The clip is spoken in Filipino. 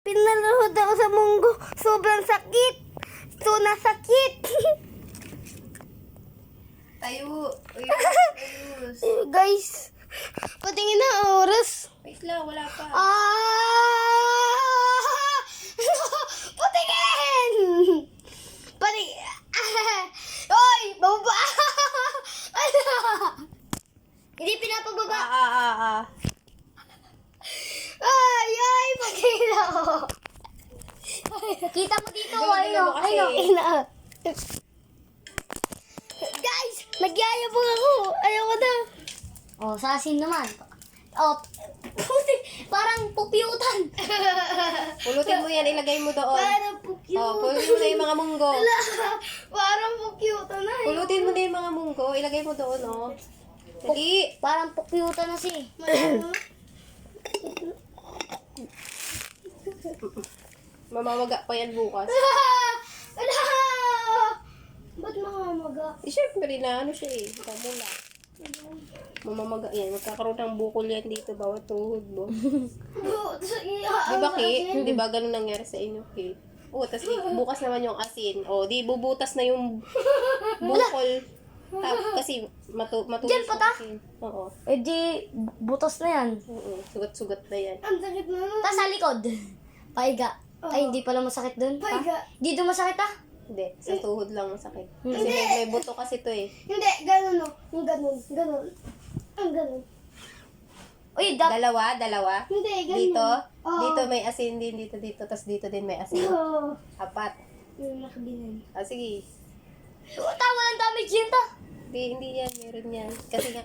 Pinalaro daw sa munggo. Sobrang sakit. So, nasakit. Tayo. Uy, ayos. Guys, patingin na oras. Wait lang, wala pa. Patingin! Oy! Bababa! Hindi pinapababa. Ay! Patingin ako. Kita mo dito. Gawin mo kasi. Ayun. Guys! Nagyayabang ako. Ayoko na. Oh, sa asin naman. Oh, parang pupiyutan. Pulutin mo yan, ilagay mo doon. Parang cute. Oh, pulutin mo na yung mga munggo. Parang cute na. Pulutin mo na yung mga munggo, ilagay mo doon, oh. Dali. Parang pupiyutan na si. Mamamaga pa yan bukas. Ala! Ba't mamamaga? Eh, syempre na, ano siya eh. Mula. Mamamaga yan. Magkakaroon ng bukol yan dito, bawat tuhod mo. Di ba, Ki? Di ba ganun nangyari sa inyo, Ki? Oo, tas bukas naman yung asin. O, di bubutas na yung bukol. Kasi matulis Diyan pa ta? yung asin. Oo. Eh di, butas na yan. Oo. Sugat-sugat na yan. Ang sakit na nun. Tapos sa likod. Paiga. Ay, hindi pala masakit dun. Paiga. Di doon masakit ah. Hindi, sa tuhod lang masakit. Kasi may buto kasi to eh. Hindi, ganun o. Ang ganun. Ganun. Ang ganun. Uy, Dalawa. Hindi, ganun. Dito, Oo. dito may asin din, dito, tapos dito din may asin. Oo. Apat. Yung nakabinan. Ah, sige. tawa ng damage yun ta. Hindi yan, meron yan. Kasi nga,